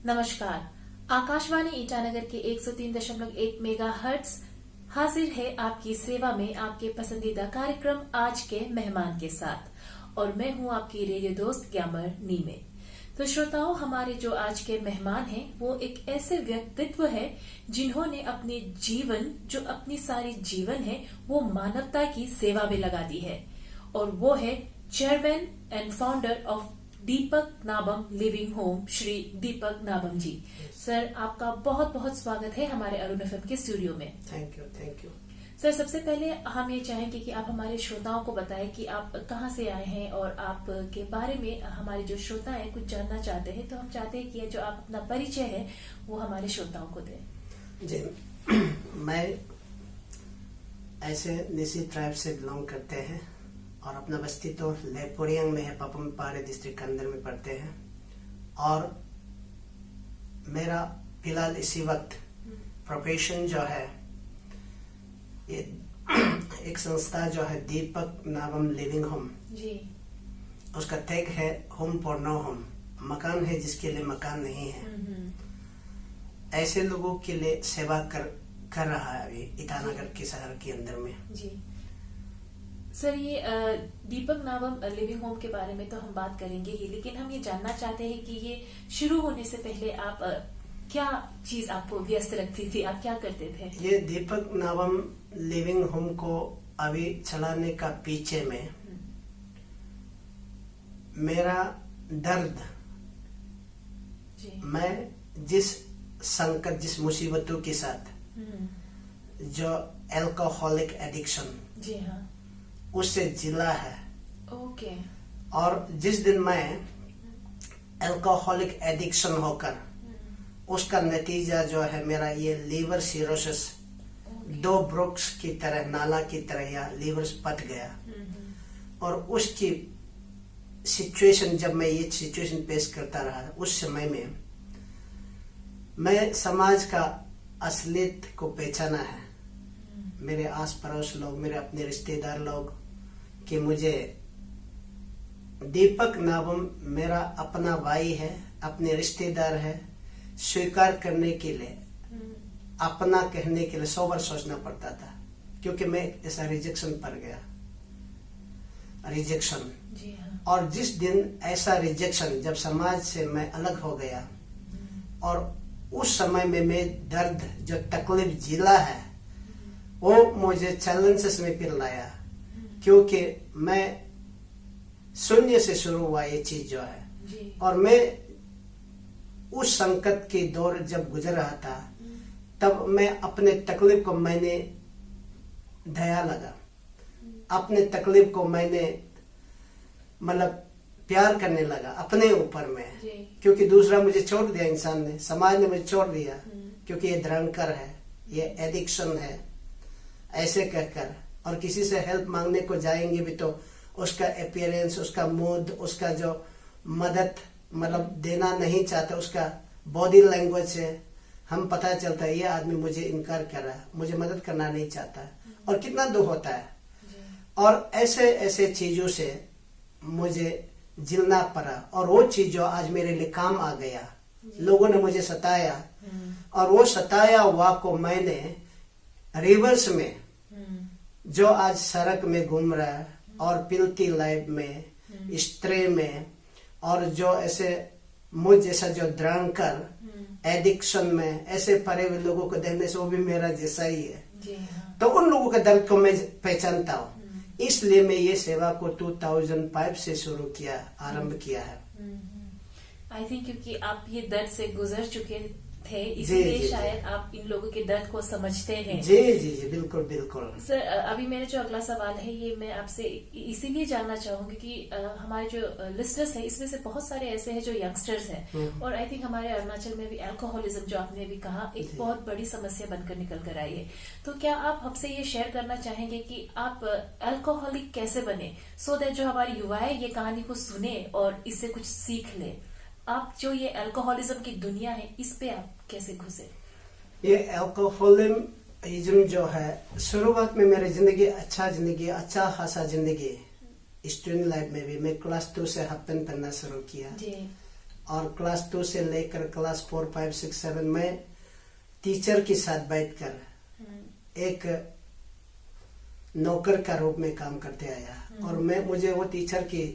नमस्कार। आकाशवाणी ईटानगर के 103.1 मेगाहर्ट्ज हाजिर है आपकी सेवा में आपके पसंदीदा कार्यक्रम आज के मेहमान के साथ, और मैं हूं आपकी रेडियो दोस्त ग्यामर नीमे। तो श्रोताओं, हमारे जो आज के मेहमान हैं वो एक ऐसे व्यक्तित्व है जिन्होंने अपने जीवन, जो अपनी सारी जीवन है वो मानवता की सेवा में लगा दी है, और वो है chairman and founder of Deepak Nabam Living Home, Shri Deepak Nabam ji. Sir, आपका बहुत बहुत स्वागत है हमारे अरुण एफएम के स्टूडियो में। Thank you. सर, सबसे पहले हम ये चाहेंगे कि आप हमारे श्रोताओं को बताएं कि आप कहाँ से आए हैं और आपके बारे में हमारे जो श्रोता हैं कुछ जानना चाहते हैं। तो हम चाहते हैं कि जो आप अपना परिचय है वो हमारे श्रोताओं को दें। जी, मैं ऐसे निसी ट्राइब से बिलोंग करते हैं और अपना बस्ती तो लेपोरियांग में है, पापुम पारे डिस्ट्रिक्ट के अंदर में पड़ते हैं। और मेरा फिलहाल इसी वक्त प्रोफेशन जो है, ये एक संस्था जो है दीपक नाबम लिविंग होम जी, उसका टैग है होम फॉर नो होम, मकान है जिसके लिए मकान नहीं है। ऐसे लोगों के लिए सेवा कर रहा है अभी ईटानगर के शहर के अंदर में। जी सर, ये दीपक नाबम लिविंग होम के बारे में तो हम बात करेंगे ही, लेकिन हम ये जानना चाहते हैं कि ये शुरू होने से पहले आप क्या चीज आपको व्यस्त रखती थी, आप क्या करते थे? ये दीपक नाबम लिविंग होम को अभी चलाने का पीछे में मेरा दर्द, मैं जिस संकट, जिस मुसीबतों के साथ, जो अल्कोहलिक एडिक्शन, जी हाँ, उससे जिला है। ओके। और जिस दिन मैं अल्कोहलिक एडिक्शन होकर उसका नतीजा जो है मेरा ये लीवर सिरोसिस, दो ब्रोक्स की तरह, नाला की तरह या लीवर पट गया। और उसकी सिचुएशन, जब मैं ये सिचुएशन पेश करता रहा, उस समय में मैं समाज का असलियत को पहचाना है। मेरे आस पड़ोस लोग, मेरे अपने रिश्तेदार लोग, कि मुझे दीपक नाबम मेरा अपना भाई है, अपने रिश्तेदार है, स्वीकार करने के लिए, अपना कहने के लिए 100 बार सोचना पड़ता था, क्योंकि मैं ऐसा रिजेक्शन पर गया, रिजेक्शन। जी हाँ। और जिस दिन ऐसा रिजेक्शन, जब समाज से मैं अलग हो गया, और उस समय में मैं दर्द, जो तकलीफ जिला है, वो मुझे चैलेंजेस में फिर लाया, क्योंकि मैं शून्य से शुरू हुआ ये चीज जो है। जी। और मैं उस संकट के दौर जब गुजर रहा था, तब मैं अपने तकलीफ को, मैंने दया लगा, अपने तकलीफ को मैंने मतलब प्यार करने लगा अपने ऊपर में, क्योंकि दूसरा मुझे छोड़ दिया, इंसान ने, समाज ने मुझे छोड़ दिया, क्योंकि ये ड्रंकर है, ये एडिक्शन है, ऐसे कहकर। और किसी से हेल्प मांगने को जाएंगे भी तो उसका अपीयरेंस, उसका मूड, उसका जो मदद मतलब देना नहीं चाहता, उसका बॉडी लैंग्वेज से हम पता चलता है ये आदमी मुझे इनकार कर रहा है, मुझे मदद करना नहीं चाहता, और कितना दुख होता है। और ऐसे ऐसे चीजों से मुझे झेलना पड़ा, और वो चीज जो आज मेरे लिए काम आ गया, लोगों ने मुझे सताया, और वो सताया हुआ को मैंने रिवर्स में, जो आज सड़क में घूम रहा है और पिलती लाइफ में, स्ट्रे में, और जो ऐसे मुझ जैसा जो ड्रंकर, एडिक्शन में ऐसे पड़े हुए लोगों को देखने से वो भी मेरा जैसा ही है। तो उन लोगों के दर्द को मैं पहचानता हूँ, इसलिए मैं ये सेवा को 2005 से शुरू किया, आरंभ किया है। आई थिंक क्योंकि आप ये दर्द से गुजर चुके थे, इसलिए शायद आप इन लोगों के दर्द को समझते हैं। जी जी जी, बिल्कुल बिल्कुल। सर, अभी मेरा जो अगला सवाल है ये मैं आपसे इसीलिए जानना चाहूंगी कि हमारे जो लिस्टनर्स हैं इसमें से बहुत सारे ऐसे हैं जो यंगस्टर्स हैं, और आई थिंक हमारे अरुणाचल में भी अल्कोहलिज्म, जो आपने भी कहा, एक बहुत बड़ी समस्या बनकर निकल कर आई है। तो क्या आप हमसे ये शेयर करना चाहेंगे कि आप अल्कोहलिक कैसे बने, सो दैट जो हमारी युवाएं ये कहानी को सुने और इससे कुछ सीख ले? आप जो ये अल्कोहलिज्म की दुनिया है, इस पे आप कैसे घुसे? ये अल्कोहलिज्म जो है, शुरुआत में मेरी जिंदगी, अच्छा खासा जिंदगी, स्टूडेंट लाइफ में भी मैं क्लास 2 से हाफ पैंट पहनना शुरू किया। और क्लास 2 से लेकर क्लास 4, 5, 6, 7 में टीचर के साथ बैठकर एक नौकर का रूप में काम करते आया। और मुझे वो टीचर के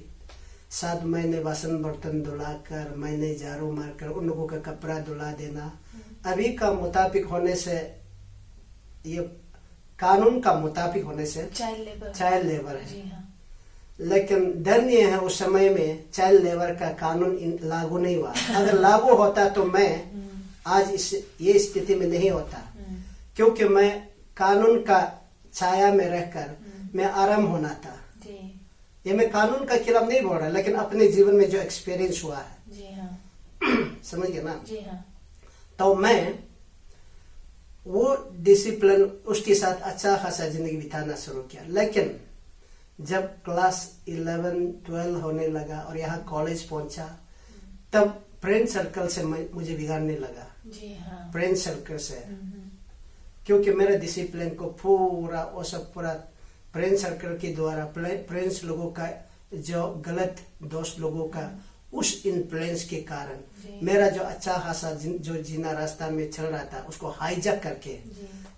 साथ मैंने वासन बर्तन धुलाकर, मैंने झाड़ू मारकर उन लोगों का कपड़ा धुला देना। अभी का मुताबिक होने से, ये कानून का मुताबिक होने से चाइल्ड लेबर है। जी हाँ। लेकिन डर ये है उस समय में चाइल्ड लेबर का कानून लागू नहीं हुआ। अगर लागू होता तो मैं आज ये स्थिति में नहीं होता, क्योंकि मैं कानून का छाया में रहकर मैं आराम होना था। ये मैं कानून का खिलाफ नहीं बोल रहा, लेकिन अपने जीवन में जो एक्सपीरियंस हुआ है। जी हाँ। समझ गए ना? जी हाँ। तो मैं वो डिसिप्लिन उसके साथ अच्छा खासा जिंदगी बिताना शुरू किया। लेकिन जब क्लास 11, 12 होने लगा और यहाँ कॉलेज पहुंचा, तब फ्रेंड सर्कल से मुझे बिगाड़ने लगा। जी हाँ। फ्रेंड सर्कल से, क्योंकि मेरे डिसिप्लिन को पूरा वो सब पूरा फ्रेंड सर्कल के द्वारा, फ्रेंड्स लोगों का जो गलत दोस्त लोगों का उस इन्फ्लुएंस के कारण मेरा जो अच्छा खासा जो जीना रास्ता में चल रहा था उसको हाईजैक करके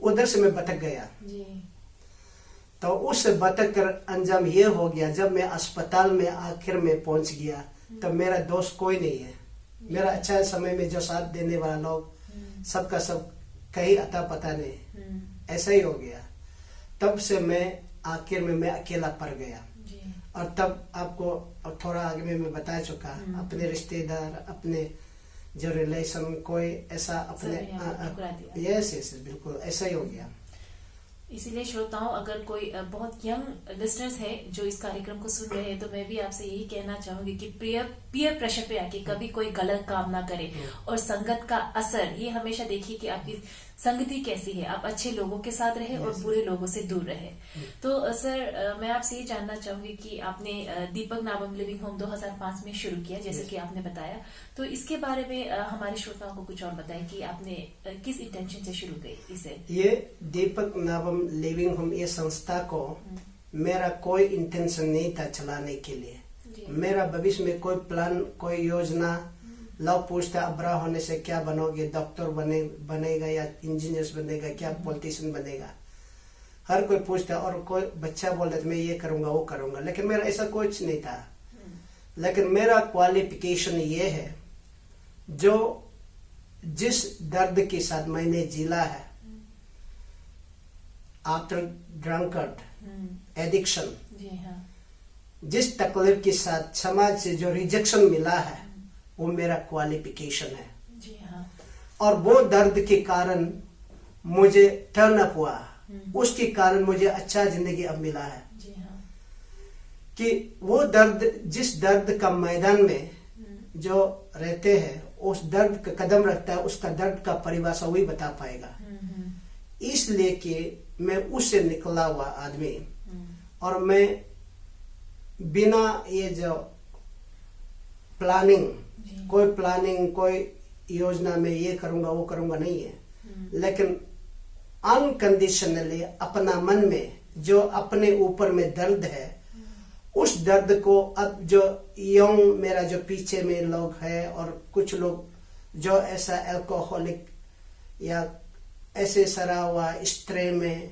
उधर से मैं भटक गया। तो उस भटक कर अंजाम ये हो गया, जब मैं अस्पताल में आखिर में पहुंच गया तब मेरा दोस्त कोई नहीं है। मेरा अच्छा समय में जो साथ देने वाला लोग सबका सब कहीं अता पता नहीं, ऐसा ही हो गया। तब से मैं आखिर में मैं अकेला पड़ गया। और तब आपको थोड़ा आगे में मैं बता चुका, अपने रिश्तेदार, अपने जो रिलेशन, कोई ऐसा अपने यस बिल्कुल ऐसा ही हो गया। इसीलिए श्रोताओं, अगर कोई बहुत यंग लिसनर्स है जो इस कार्यक्रम को सुन रहे हैं, तो मैं भी आपसे यही कहना चाहूंगी कि पीयर प्रेशर पे आके कभी कोई गलत काम ना करे। और संगत का असर ये हमेशा देखिए कि आपकी संगति कैसी है, आप अच्छे लोगों के साथ रहे और बुरे लोगों से दूर रहे। तो सर, मैं आपसे ये जानना चाहूंगी कि आपने दीपक नाबम लिविंग होम 2005 में शुरू किया, जैसे कि आपने बताया, तो इसके बारे में हमारे श्रोताओं को कुछ और बताएं कि आपने किस इंटेंशन से शुरू की इसे। ये दीपक नाबम लिविंग होम, ये संस्था को मेरा कोई इंटेंशन नहीं था चलाने के लिए। मेरा भविष्य में कोई प्लान, कोई योजना, लोग पूछते अब बड़ा होने से क्या बनोगे, डॉक्टर बनेगा या इंजीनियर बनेगा, क्या पॉलिटिशियन बनेगा, हर कोई पूछता। और कोई बच्चा बोलता मैं ये करूंगा वो करूंगा, लेकिन मेरा ऐसा कुछ नहीं था। लेकिन मेरा क्वालिफिकेशन ये है, जो जिस दर्द के साथ मैंने जिला है आफ्टर ड्रंकर्ड एडिक्शन, जिस तकलीफ के साथ समाज से जो रिजेक्शन मिला है, वो मेरा क्वालिफिकेशन है। जी हाँ। और वो दर्द के कारण मुझे टर्न अप हुआ, उसके कारण मुझे अच्छा जिंदगी अब मिला है। जी हाँ। कि वो दर्द, जिस दर्द का मैदान में जो रहते हैं, उस दर्द का कदम रखता है, उसका दर्द का परिभाषा वही बता पाएगा। इसलिए कि मैं उससे निकला हुआ आदमी, और मैं बिना ये जो प्लानिंग, कोई योजना में ये करूंगा वो करूंगा नहीं है, लेकिन अनकंडीशनली अपना मन में जो अपने ऊपर में दर्द है, उस दर्द को अब जो यंग मेरा जो पीछे में लोग है, और कुछ लोग जो ऐसा अल्कोहलिक या ऐसे सरा हुआ स्ट्रे में,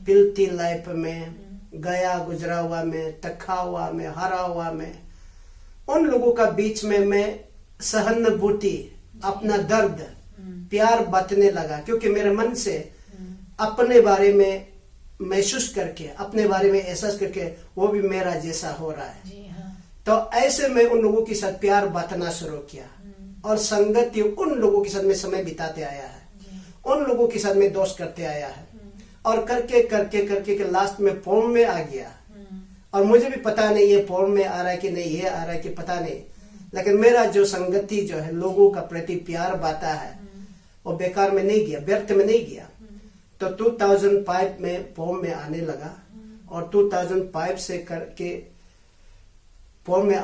पिलती लाइफ में, गया गुजरा हुआ में, तखा हुआ में, हरा हुआ में, उन लोगों का बीच में मैं सहानुभूति, अपना दर्द, प्यार बांटने लगा। क्योंकि मेरे मन से अपने बारे में महसूस करके, अपने बारे में एहसास करके, वो भी मेरा जैसा हो रहा है। जी हाँ। तो ऐसे मैं उन लोगों के साथ प्यार बांटना शुरू किया, और संगति उन लोगों के साथ में समय बिताते आया है, उन लोगों के साथ में दोस्त करते आया है, और करके करके करके के लास्ट में फॉर्म में आ गया। और मुझे भी पता नहीं ये फॉर्म में आ रहा है कि नहीं, ये आ रहा है कि पता नहीं, लेकिन मेरा जो संगति जो है, लोगों का प्रति प्यार बांटा है, वो बेकार में नहीं गया, व्यर्थ में नहीं गया। तो 2005 में फॉर्म में आने लगा, और 2005 से करके फॉर्म में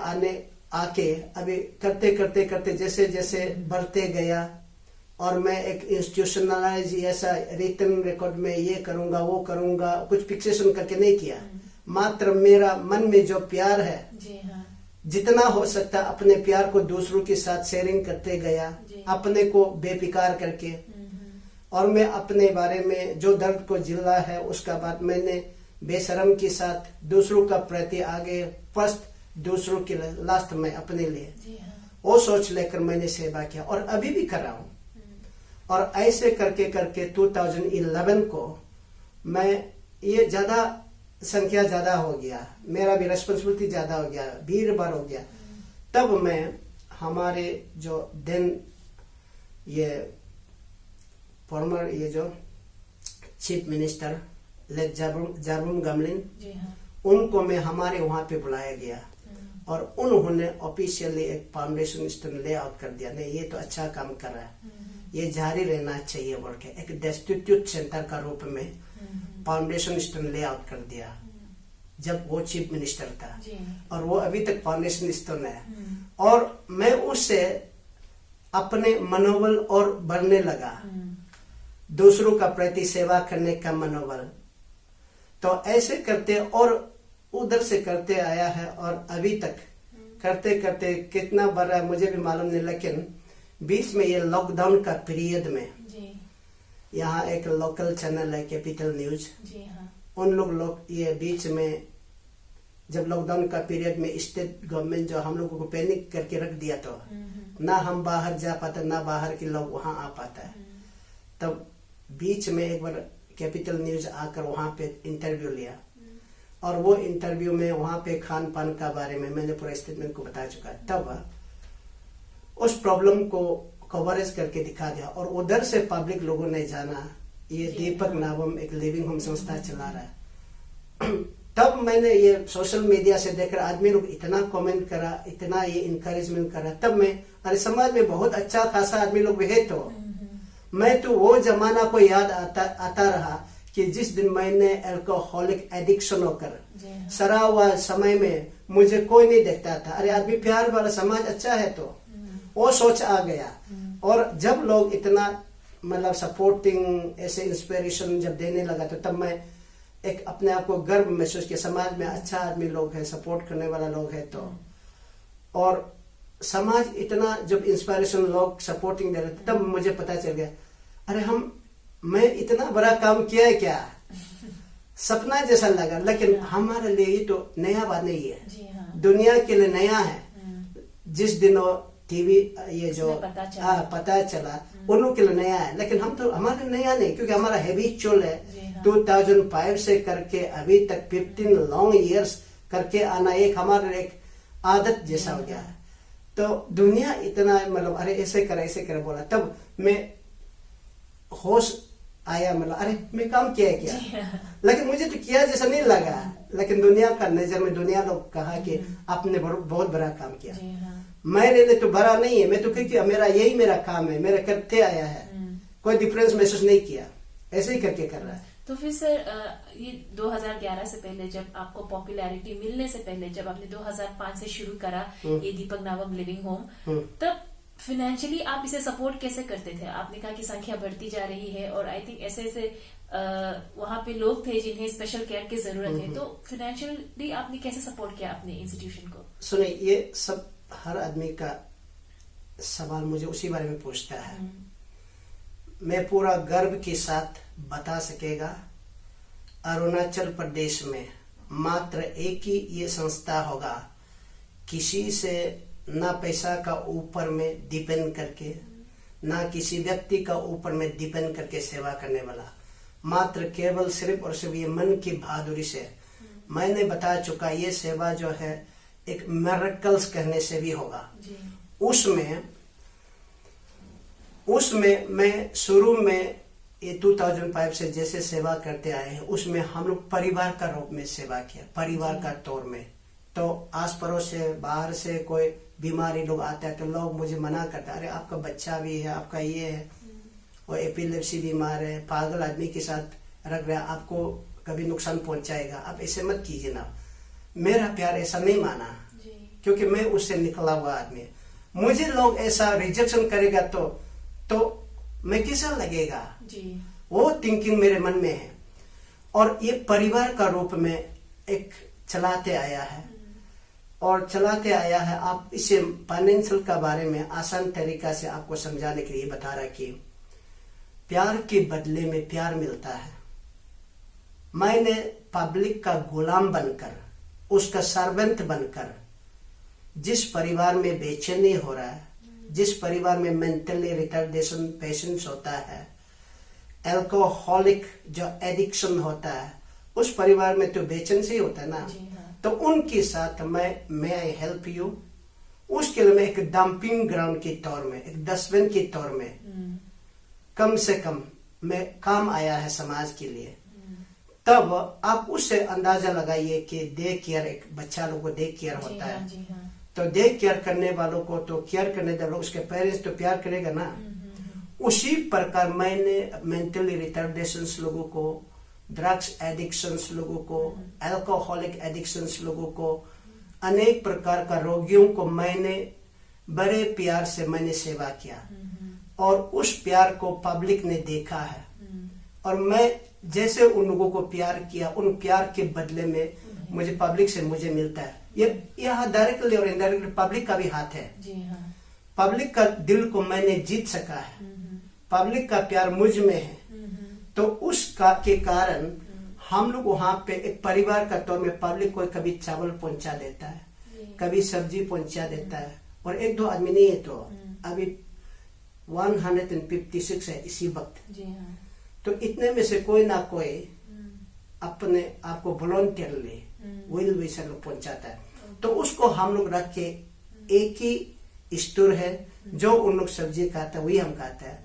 आके अभी करते करते करते जैसे जैसे बढ़ते गया, और मैं एक इंस्टीट्यूशनलाइज ऐसा रिटन रिकॉर्ड में ये करूंगा वो करूंगा, कुछ फिक्सेशन करके नहीं किया। मात्र मेरा मन में जो प्यार है, जी हाँ। जितना हो सकता अपने प्यार को दूसरों के साथ शेयरिंग करते गया, अपने को बेफिकार करके। और मैं अपने बारे में जो दर्द को झेला है उसका बात मैंने बेशरम के साथ दूसरों का प्रति आगे, फर्स्ट दूसरों के लिए, लास्ट में अपने लिए, वो सोच लेकर मैंने सेवा किया और अभी भी कर रहा हूँ। और ऐसे करके करके 2011 को मैं ये ज्यादा संख्या ज्यादा हो गया, मेरा भी रेस्पॉन्सिबिलिटी ज्यादा हो गया, भीड़ भाड़ हो गया। तब मैं हमारे जो देन ये फॉर्मर ये जो चीफ मिनिस्टर लेट जार्बुम गामलिन, उनको मैं हमारे वहां पे बुलाया गया और उन्होंने ऑफिशियली एक फाउंडेशन स्टोन ले आउट कर दिया। नहीं, ये तो अच्छा काम कर रहा है, ये जारी रहना चाहिए बोल के एक डेस्टिट्यूट सेंटर का रूप में फाउंडेशन स्टोन ले आउट कर दिया जब वो चीफ मिनिस्टर था। और वो अभी तक फाउंडेशन स्टोन है। और मैं उससे अपने मनोबल और बढ़ने लगा, दूसरों का प्रति सेवा करने का मनोबल। तो ऐसे करते और उधर से करते आया है और अभी तक करते करते कितना बढ़ रहा है मुझे भी मालूम नहीं। लेकिन बीच में ये लॉकडाउन का पीरियड में यहाँ एक लोकल चैनल है कैपिटल न्यूज, उन लोग ये बीच में जब लॉकडाउन का पीरियड में स्टेट गवर्नमेंट जो हम लोगों को पैनिक करके रख दिया, तो ना हम बाहर जा पाते ना बाहर के लोग वहां आ पाता है। तब बीच में एक बार कैपिटल न्यूज आकर वहां पे इंटरव्यू लिया और वो इंटरव्यू में वहां पे खान पान का बारे में मैंने पूरा स्टेटमेंट को बता चुका। तब उस प्रॉब्लम को कवरेज करके दिखा दिया और उधर से पब्लिक लोगों ने जाना ये दीपक नावम एक लिविंग होम संस्था चला रहा है। तब मैंने ये सोशल मीडिया से देखकर आदमी लोग इतना कमेंट करा, इतना ये इंकरेजमेंट करा, तब मैं अरे समाज में बहुत अच्छा खासा आदमी लोग भी है। तो मैं तो वो जमाना को याद आता रहा कि जिस दिन मैंने अल्कोहलिक एडिक्शन होकर सरा हुआ समय में मुझे कोई नहीं देखता था, अरे आदमी प्यार वाला समाज अच्छा है, तो वो सोच आ गया। और जब लोग इतना मतलब सपोर्टिंग ऐसे इंस्पिरेशन जब देने लगा, तो तब मैं एक अपने आप को गर्व महसूस किया, समाज में अच्छा आदमी लोग है, सपोर्ट करने वाला लोग है। तो और समाज इतना जब इंस्पिरेशन लोग सपोर्टिंग दे रहे, तब मुझे पता चल गया अरे मैं इतना बड़ा काम किया है क्या, सपना जैसा लगा। लेकिन हमारे लिए ये तो नया बात नहीं है, दुनिया के लिए नया है। जिस दिन टीवी ये जो पता चला उन लोग के लिए नया है, लेकिन हम तो हमारे नया नहीं, क्योंकि हमारा हैबिचुअल है। 2005 से करके अभी तक 15 लॉन्ग इयर्स करके आना एक हमारे एक आदत जैसा हो गया है। तो दुनिया इतना मतलब अरे ऐसे करे बोला, तब मैं होश आया, मतलब अरे मैं काम किया है क्या, लेकिन मुझे तो किया जैसा नहीं लगा। लेकिन दुनिया का नजर में दुनिया लोग कहा कि आपने बहुत बड़ा काम किया। मेरे लिए तो बड़ा नहीं है, मैं तो क्योंकि मेरा काम है, मेरा करते आया है, कोई डिफरेंस महसूस नहीं किया, ऐसे ही करके कर रहा है। तो फिर सर ये 2011 से पहले जब आपको पॉपुलैरिटी मिलने से पहले जब आपने 2005 से शुरू करा ये दीपक नावम लिविंग होम, तब फाइनेंशियली आप इसे सपोर्ट कैसे करते थे? आपने कहा कि संख्या बढ़ती जा रही है और आई थिंक ऐसे वहां पे लोग थे जिन्हें स्पेशल केयर की जरूरत है, तो फाइनेंशियली आपने कैसे सपोर्ट किया अपने इंस्टीट्यूशन को? सुनिए, ये सब हर आदमी का सवाल मुझे उसी बारे में पूछता है। मैं पूरा गर्व के साथ बता सकेगा, अरुणाचल प्रदेश में मात्र एक ही ये संस्था होगा, किसी से ना पैसा का ऊपर में डिपेंड करके, ना किसी व्यक्ति का ऊपर में डिपेंड करके सेवा करने वाला, मात्र केवल सिर्फ और सिर्फ ये मन की बहादुरी से। मैंने बता चुका, ये सेवा जो है एक मिरेकल्स कहने से भी होगा। उसमें मैं शुरू में ये 2005 से जैसे सेवा करते आए हैं, उसमें हम लोग परिवार का रूप में सेवा किया, परिवार का तौर में। तो आस पड़ोस से बाहर से कोई बीमारी लोग आता है तो लोग मुझे मना करते, अरे आपका बच्चा भी है, आपका ये है, और एपिलेप्सी बीमार है, पागल आदमी के साथ रख रहा है, आपको कभी नुकसान पहुंचाएगा, आप ऐसे मत कीजिए ना। मेरा प्यार ऐसा नहीं माना, क्योंकि मैं उससे निकला हुआ आदमी। मुझे लोग ऐसा रिजेक्शन करेगा तो मैं कैसा लगेगा जी। वो थिंकिंग मेरे मन में है और ये परिवार का रूप में एक चलाते आया है। और चलाते आया है। आप इसे फाइनेंशियल का बारे में आसान तरीका से आपको समझाने के लिए बता रहा कि प्यार के बदले में प्यार मिलता है। मैंने पब्लिक का गुलाम बनकर, उसका सर्वेंट बनकर, जिस परिवार में बेचैनी हो रहा है, जिस परिवार में मेंटली रिटार्डेशन पेशेंट्स होता है, एल्कोहलिक जो एडिक्शन होता है, उस परिवार में तो बेचैन से ही होता है ना। तो उनके साथ मैं आई हेल्प यू, उसके लिए मैं एक डंपिंग ग्राउंड के तौर में, एक डस्टबिन के तौर में कम से कम मैं काम आया है समाज के लिए। तब आप उससे अंदाजा लगाइए कि डे केयर, एक बच्चा लोग को डे केयर होता है, तो डे केयर करने वालों को तो केयर करने वालों, उसके पेरेंट्स तो प्यार करेगा ना। उसी प्रकार मैंने मेंटली रिटार्डेशंस लोगों को, ड्रग्स एडिक्शंस लोगों को, अल्कोहलिक एडिक्शंस लोगों को, अनेक प्रकार का रोगियों को मैंने बड़े प्यार से मैंने सेवा किया और उस प्यार को पब्लिक ने देखा है। और मैं जैसे उन लोगों को प्यार किया, उन प्यार के बदले में मुझे पब्लिक से मुझे मिलता है। यह डायरेक्टली और इनडायरेक्टली पब्लिक का भी हाथ है। पब्लिक का दिल को मैंने जीत सका है, पब्लिक का प्यार मुझ में है। तो उसका के कारण हम लोग वहां पे एक परिवार का तौर में पब्लिक को कभी चावल पहुंचा देता है, कभी सब्जी पहुंचा देता है, और एक दो आदमी नहीं है। तो अभी 156 है इसी वक्त। तो इतने में से कोई ना कोई अपने आप को वॉलंटियरली विल वैसा लोग पहुंचाता है। तो उसको हम लोग रख के एक ही स्टोर है, जो उन लोग सब्जी खाता है वही हम खाता है,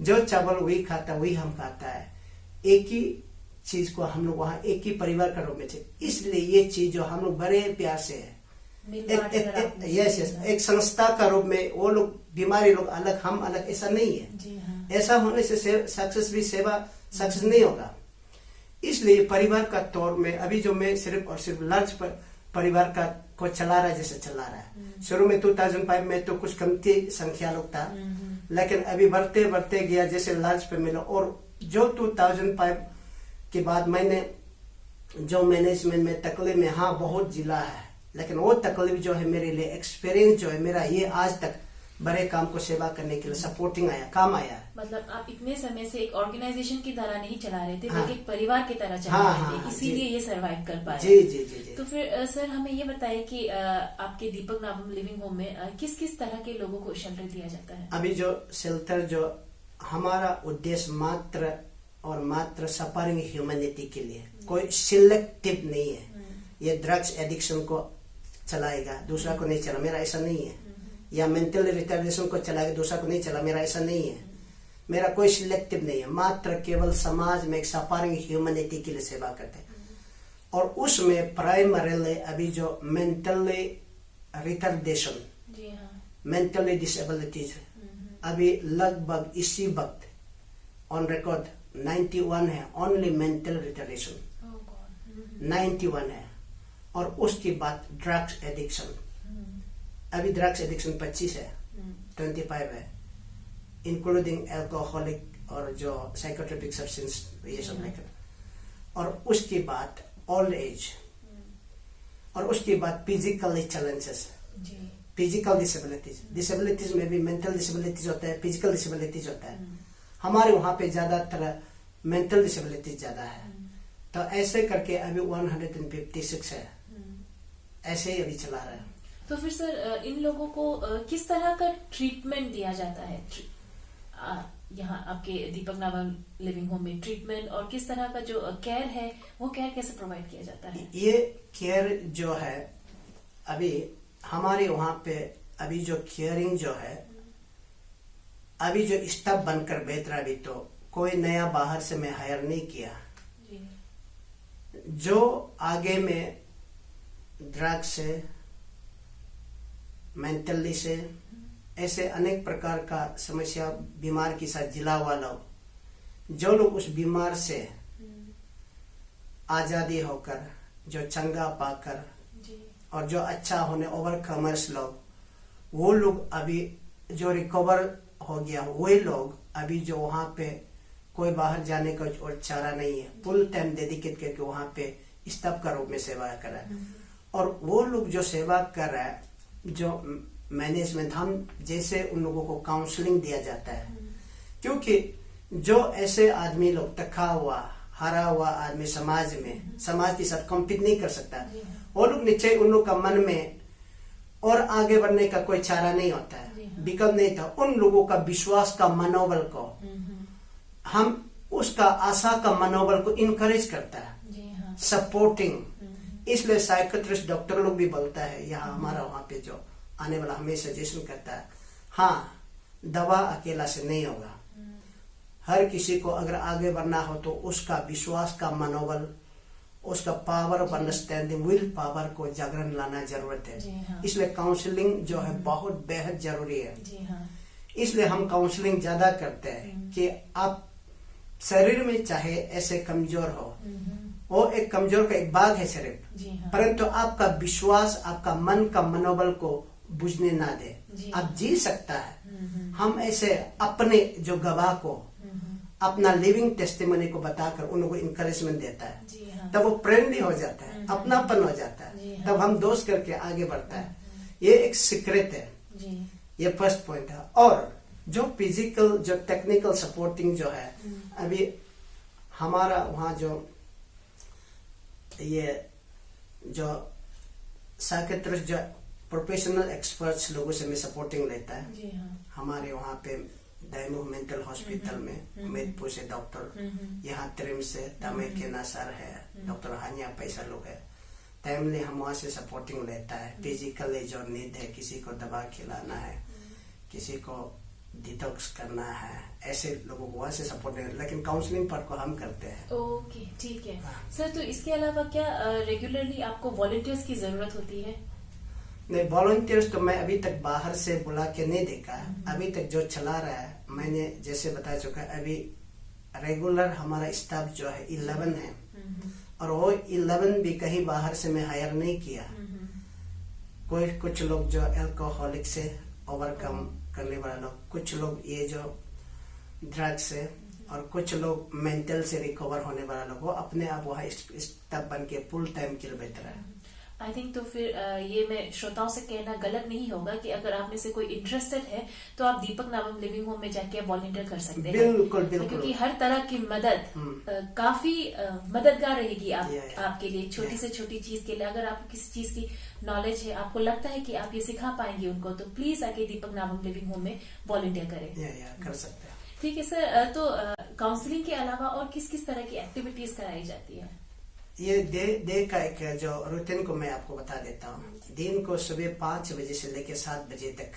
जो चावल वही खाता है वही हम खाता है। एक ही चीज को हम लोग वहाँ एक ही परिवार का रूप में थे। इसलिए ये चीज जो हम लोग बड़े प्यार से है, यस एक संस्था का रूप में, वो लोग बीमारी लोग अलग, हम अलग, ऐसा नहीं है। ऐसा होने से सक्सेस भी सेवा सक्सेस नहीं होगा। इसलिए परिवार का तौर में अभी जो मैं सिर्फ और सिर्फ लार्ज परिवार का को चला रहा है, जैसे चला रहा है। शुरू में 2005 में तो कुछ कमती संख्या लोग था, लेकिन अभी बढ़ते बढ़ते गया जैसे लार्ज पे मिला। और जो 2005 के बाद मैंने जो मैनेजमेंट में तकलीफ में, हाँ बहुत जिला है, लेकिन वो तकलीफ जो है मेरे लिए एक्सपीरियंस जो है मेरा, ये आज तक बड़े काम को सेवा करने के लिए सपोर्टिंग आया, काम आया। मतलब आप इतने समय से एक ऑर्गेनाइजेशन की तरह नहीं चला रहे थे, बल्कि एक परिवार की तरह चला रहे थे, इसीलिए ये सरवाइव कर पाए। जी। तो फिर सर हमें ये बताइए कि आपके दीपक नाभम लिविंग होम में किस किस तरह के लोगों को शेल्टर दिया जाता है? अभी जो शेल्टर, जो हमारा उद्देश्य मात्र और मात्र सफरिंग ह्यूमैनिटी के लिए, कोई सिलेक्टिव नहीं है। ये ड्रग्स एडिक्शन को चलाएगा, दूसरा को नहीं चला, मेरा ऐसा नहीं है। या मेंटल रिटार्डेशन को चलाएगा, दूसरा को नहीं चला, मेरा ऐसा नहीं है। मेरा कोई सिलेक्टिव नहीं है, मात्र केवल समाज में एक सफरिंग ह्यूमैनिटी के लिए सेवा करते हैं। और उसमें प्राइमरीली अभी जो मेंटली रिटार्डेशन, मेंटली डिसेबिलिटीज, अभी लगभग इसी वक्त ऑन रिकॉर्ड 91 है, ओनली मेंटल रिटार्डेशन 91 है। और उसके बाद ड्रग्स एडिक्शन, अभी ड्रग्स एडिक्शन 25 है, 25 है, इंक्लूडिंग एल्कोहलिक और जो साइकोट्रोपिक सब्सटेंस, ये सब लेकर। और उसके बाद ओल्ड एज, और उसके बाद फिजिकल चैलेंजेस, फिजिकल डिसेबिलिटीज में भी मेंटल डिसेबिलिटीज होता है, फिजिकल डिसेबिलिटीज होता है। हमारे वहां पे ज्यादातर मेंटल डिसेबिलिटीज ज्यादा है। तो ऐसे करके अभी 156 है, ऐसे ही अभी चला रहा है। तो फिर सर इन लोगों को किस तरह का ट्रीटमेंट दिया जाता है यहाँ आपके दीपक नाभम लिविंग होम में? ट्रीटमेंट और किस तरह का जो केयर है, वो केयर कैसे प्रोवाइड किया जाता है? ये केयर जो है अभी हमारे वहां पे, अभी जो केयरिंग जो है, अभी जो स्टाफ बनकर बैठ रहा, अभी तो कोई नया बाहर से मैं हायर नहीं किया। जो आगे में ड्रग्स से, मेंटली से, ऐसे अनेक प्रकार का समस्या बीमार के साथ जिला हुआ लोग, जो लोग उस बीमार से आजादी होकर, जो चंगा पाकर और जो अच्छा होने ओवरकमर्स लोग, वो लोग अभी जो रिकवर हो गया, वही लोग अभी जो वहां पे कोई बाहर जाने का और चारा नहीं है, फुल टाइम डेडिकेट करके वहां पे स्टाफ का रूप में सेवा कर रहा है। और वो लोग जो सेवा कर रहा है, जो मैनेजमेंट, हम जैसे उन लोगों को काउंसलिंग दिया जाता है, क्योंकि जो ऐसे आदमी लोग थका हुआ हारा हुआ आदमी समाज के साथ कॉम्पीट नहीं कर सकता, वो लोग नीचे उन लोग का मन में और आगे बढ़ने का कोई चारा नहीं होता है, विकल्प नहीं था। उन लोगों का विश्वास का मनोबल को हम उसका आशा का मनोबल को इनकरेज करता है, सपोर्टिंग। इसलिए साइकेट्रिस्ट डॉक्टर लोग भी बोलता है, यहाँ हमारा वहां पे जो आने वाला हमें सजेशन करता है, हाँ दवा अकेला से नहीं होगा, हर किसी को अगर आगे बढ़ना हो तो उसका विश्वास का मनोबल, उसका power of understanding, will power को जागरण लाना जरूरत है। इसलिए काउंसलिंग जो है बहुत बेहद जरूरी है। इसलिए हम काउंसलिंग ज्यादा करते हैं कि आप शरीर में चाहे ऐसे कमजोर हो, वो एक कमजोर का एक भाग है शरीर, परंतु आपका विश्वास, आपका मन का मनोबल को बुझने ना दे, आप जी सकता है। हम ऐसे अपने जो गवाह को अपना लिविंग टेस्टिमनी को बताकर उनको इंकरेजमेंट देता है, तब वो प्रेम भी हो जाता है, अपनापन हो जाता है, तब हम दोस्त करके आगे बढ़ता है। ये एक सीक्रेट है, ये फर्स्ट पॉइंट है। और जो फिजिकल, जो टेक्निकल सपोर्टिंग जो है, अभी हमारा वहाँ जो ये जो साइकियाट्रिस्ट जो प्रोफेशनल एक्सपर्ट्स लोगों से मैं सपोर्टिंग लेता है, हमारे वहाँ पे डायमो मेंटल हॉस्पिटल में उमेदपुर से डॉक्टर, यहाँ ट्रिम्स से तमिल के नासर है, डॉक्टर हानिया पैसा लोग है, टाइमली हम वहाँ से सपोर्टिंग लेता है। फिजिकली जो नीड है, किसी को दवा खिलाना है, किसी को डिटॉक्स करना है, ऐसे लोगों को वहाँ से सपोर्ट नहीं, लेकिन काउंसलिंग पार्ट को हम करते हैं। ओके, ठीक है सर। तो इसके अलावा क्या रेगुलरली आपको वॉलंटियर्स की जरूरत होती है? नहीं, वॉलंटियर्स तो मैं अभी तक बाहर से बुला के नहीं देखा है। अभी तक जो चला रहा है, मैंने जैसे बता चुका है, अभी रेगुलर हमारा स्टाफ जो है 11 है, और वो 11 भी कहीं बाहर से मैं हायर नहीं किया। कोई कुछ लोग जो अल्कोहलिक से ओवरकम करने वाला लोग, कुछ लोग ये जो ड्रग्स से, और कुछ लोग मेंटल से रिकवर होने वाला लोग, वो अपने आप वहाँ स्टाफ बन के फुल टाइम के लिए बेहतर है। आई थिंक तो फिर ये मैं श्रोताओं से कहना गलत नहीं होगा कि अगर आप में से कोई इंटरेस्टेड है तो आप दीपक नामम लिविंग होम में जाके वॉलंटियर कर सकते हैं। बिल्कुल बिल्कुल, क्योंकि हर तरह की मदद काफी मददगार रहेगी आपके लिए। छोटी से छोटी चीज के लिए अगर आपको किसी चीज की नॉलेज है, आपको लगता है कि आप ये सिखा पाएंगे उनको, तो प्लीज आके दीपक नामम लिविंग होम में वॉलंटियर करें। कर सकते हैं। ठीक है सर। तो काउंसलिंग के अलावा और किस किस तरह की एक्टिविटीज कराई जाती है? ये डे का एक जो रूटीन को मैं आपको बता देता हूँ। दिन को सुबह 5 बजे से लेकर 7 बजे तक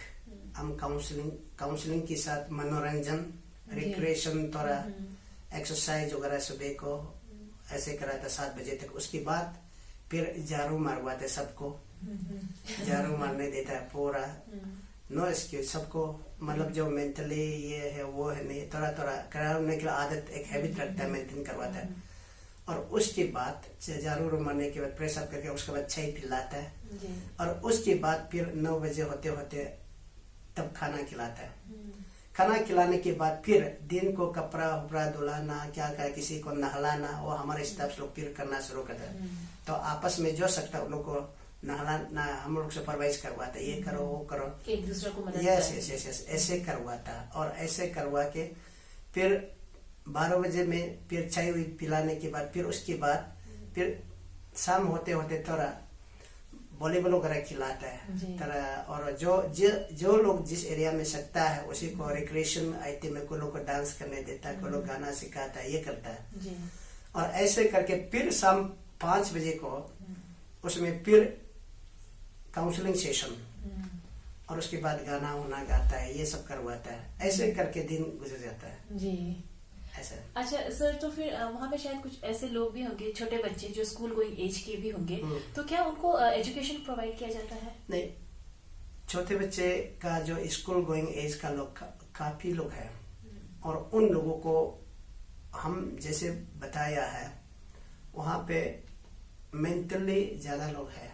हम काउंसलिंग के साथ मनोरंजन, रिक्रिएशन, थोड़ा एक्सरसाइज वगैरह सुबह को ऐसे कराता 7 बजे तक। उसके बाद फिर झाड़ू मारवाते सबको, झाड़ू मारने देता है पूरा, नो एक्सक्यूज सबको, मतलब जो मेंटली ये है वो है नहीं, थोड़ा थोड़ा कराने की आदत, एक हैबिट रखता है, मेंटेन करवाता है। और उसके बाद झाड़ू मारने के बाद प्रेस अप करके उसके बाद चाय पिलाता है, और उसके बाद फिर 9 बजे होते होते तब खाना खिलाता है। खाना खिलाने के बाद फिर दिन को कपड़ा उपड़ा धुलाना, क्या क्या किसी को नहलाना, वो हमारे स्टाफ लोग फिर करना शुरू करते हैं। तो आपस में जो सकता उन लोग को नहलाना हम लोग सुपरवाइज करवाते, ये करो वो करो, एक दूसरे को मदद यस ऐसे करवाता। और ऐसे करवा के फिर 12 बजे में फिर चाय पिलाने के बाद फिर उसके बाद फिर शाम होते होते थोड़ा वॉलीबॉल वगैरह खिलाता है थोड़ा। और जो लोग जिस एरिया में सकता है उसी को रिक्रिएशन आइटम में, कोई लोग को डांस करने देता है, कोई लोग गाना सिखाता है, ये करता है। और ऐसे करके फिर शाम 5 बजे को उसमें फिर काउंसलिंग सेशन, और उसके बाद गाना वाना गाता है, ये सब करवाता है। ऐसे करके दिन गुजर जाता है जी। ऐसा। अच्छा सर, तो फिर वहाँ पे शायद कुछ ऐसे लोग भी होंगे, छोटे बच्चे जो स्कूल गोइंग एज के भी होंगे, तो क्या उनको एजुकेशन प्रोवाइड किया जाता है? नहीं, छोटे बच्चे का जो स्कूल गोइंग एज का लोग काफी लोग हैं, और उन लोगों को हम जैसे बताया है वहाँ पे मेंटली ज्यादा लोग हैं,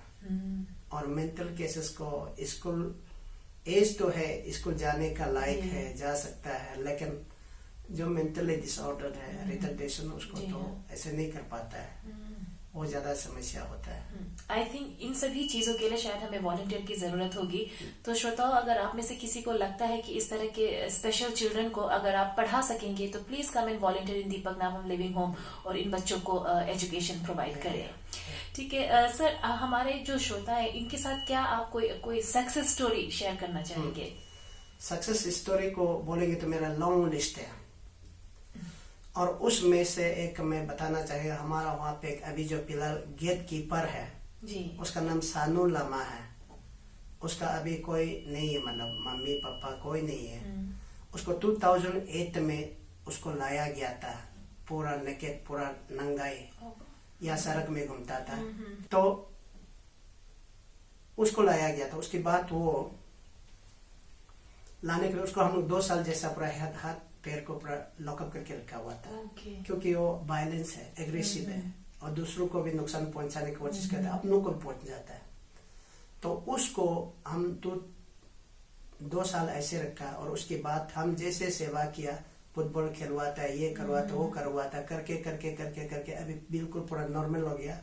और मेंटल केसेस को स्कूल एज तो है, स्कूल जाने का लायक है, जा सकता है, लेकिन जो मेंटली डिसऑर्डर है, रिटार्डेशन, उसको तो ऐसे नहीं कर पाता है। वो ज्यादा समस्या होता है। आई थिंक इन सभी चीजों के लिए शायद हमें वॉलंटियर की जरूरत होगी। तो श्रोताओं, अगर आप में से किसी को लगता है कि इस तरह के स्पेशल चिल्ड्रन को अगर आप पढ़ा सकेंगे तो please come and volunteer in Deepak नावम लिविंग होम और इन बच्चों को एजुकेशन प्रोवाइड करें। ठीक है सर, हमारे जो श्रोता है इनके साथ क्या आप कोई सक्सेस स्टोरी शेयर करना चाहेंगे? सक्सेस स्टोरी को बोलेंगे तो मेरा लॉन्ग लिस्ट है, और उसमें से एक मैं बताना चाहिए। हमारा वहाँ पे एक अभी जो फिलहाल गेट कीपर है जी, उसका नाम सानू लमा है। उसका अभी कोई नहीं है, मतलब मम्मी पापा कोई नहीं है। उसको 2008 में उसको लाया गया था, पूरा नेकेड, पूरा नंगाई, या सड़क में घूमता था। तो उसको लाया गया था। उसके बाद वो लाने के लिए उसको हम लोग 2 साल जैसा पूरा हाथ पैर को पूरा लॉकअप करके रखा हुआ था। क्योंकि वो वायलेंस है, एग्रेसिव है, और दूसरों को भी नुकसान पहुंचाने की कोशिश करता है, अपनों को भी पहुंच जाता है। तो उसको हम 2 साल ऐसे रखा, और उसके बाद हम जैसे सेवा किया, फुटबॉल खिलवाता है, ये करवाता, वो करवाता, करके करके करके करके अभी बिल्कुल पूरा नॉर्मल हो गया।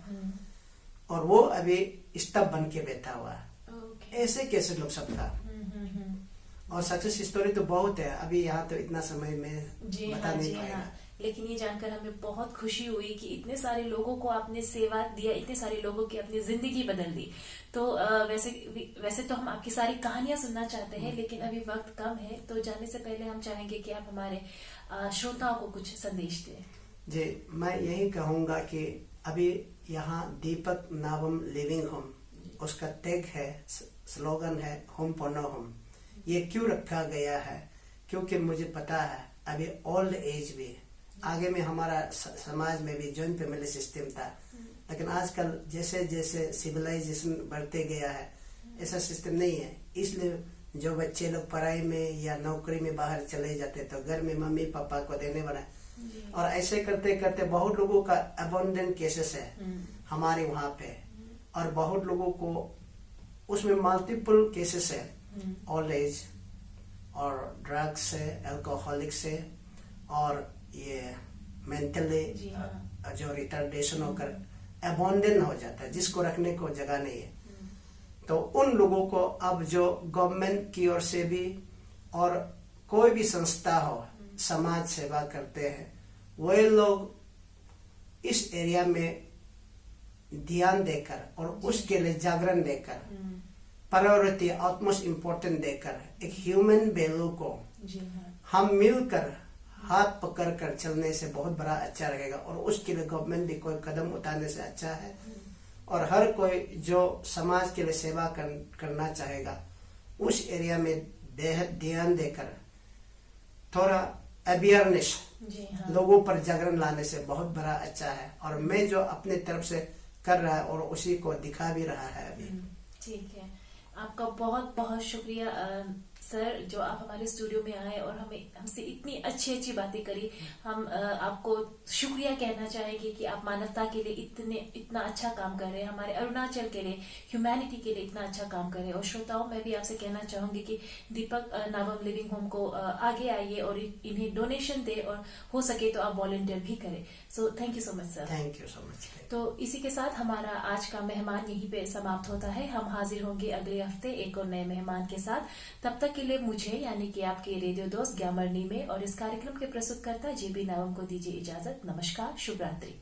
और वो अभी स्टब बन के बैठा हुआ है। ऐसे कैसे लोग सब था। और सक्सेस स्टोरी तो बहुत है, अभी यहाँ तो इतना समय में बता नहीं पाएगा। लेकिन ये जानकर हमें बहुत खुशी हुई कि इतने सारे लोगों को आपने सेवा दिया, इतने सारे लोगों की अपनी जिंदगी बदल दी। तो वैसे तो हम आपकी सारी कहानियां सुनना चाहते हैं, लेकिन अभी वक्त कम है। तो जाने से पहले हम चाहेंगे कि आप हमारे श्रोताओं को कुछ संदेश दें। जी, मैं यही कहूंगा कि अभी यहाँ दीपक नावम लिविंग होम, उसका टैग है, स्लोगन है, होम फॉर नो होम। ये क्यों रखा गया है? क्योंकि मुझे पता है अभी ओल्ड एज भी, आगे में हमारा समाज में भी जॉइंट फैमिली सिस्टम था, लेकिन आजकल जैसे जैसे सिविलाइजेशन बढ़ते गया है, ऐसा सिस्टम नहीं है। इसलिए जो बच्चे लोग पढ़ाई में या नौकरी में बाहर चले जाते तो घर में मम्मी पापा को देने वाला, और ऐसे करते करते बहुत लोगों का अबंडेंट केसेस है हमारे वहाँ पे, और बहुत लोगों को उसमें मल्टीपल केसेस है, ओल्ड एज और ड्रग्स से, अल्कोहलिक से, और ये मेंटली जो रिटार्डेशन होकर अबंडन हो जाता है, जिसको रखने को जगह नहीं है। तो उन लोगों को अब जो गवर्नमेंट की ओर से भी और कोई भी संस्था हो समाज सेवा करते हैं, वे लोग इस एरिया में ध्यान देकर और उसके लिए जागरण देकर, प्रायोरिटी ऑटमोस्ट इम्पोर्टेंट देकर, एक ह्यूमन वैल्यू को हम मिलकर हाथ पकड़ कर चलने से बहुत बड़ा अच्छा रहेगा। और उसके लिए गवर्नमेंट भी कोई कदम उठाने से अच्छा है, और हर कोई जो समाज के लिए सेवा करना चाहेगा उस एरिया में ध्यान देकर थोड़ा अवेयरनेस लोगों पर जागरण लाने से बहुत बड़ा अच्छा है। और मैं जो अपने तरफ से कर रहा है और उसी को दिखा भी रहा है अभी। ठीक है, आपका बहुत बहुत शुक्रिया सर, जो आप हमारे स्टूडियो में आए और हमसे इतनी अच्छी अच्छी बातें करी। हम आपको शुक्रिया कहना चाहेंगे कि आप मानवता के लिए इतना अच्छा काम कर रहे हैं, हमारे अरुणाचल के लिए, ह्यूमैनिटी के लिए इतना अच्छा काम कर रहे हैं। और श्रोताओं, मैं भी आपसे कहना चाहूंगी कि दीपक नावम लिविंग होम को आगे आइए और इन्हें डोनेशन दे, और हो सके तो आप वॉलंटियर भी करें। So thank you so much sir. Thank you so much. तो इसी के साथ हमारा आज का मेहमान यहीं पे समाप्त होता है। हम हाजिर होंगे अगले हफ्ते एक और नए मेहमान के साथ। तब तक के लिए मुझे, यानी कि आपके रेडियो दोस्त ग्यामरनी में और इस कार्यक्रम के प्रस्तुतकर्ता JB नावम को दीजिए इजाजत। नमस्कार, शुभ रात्रि।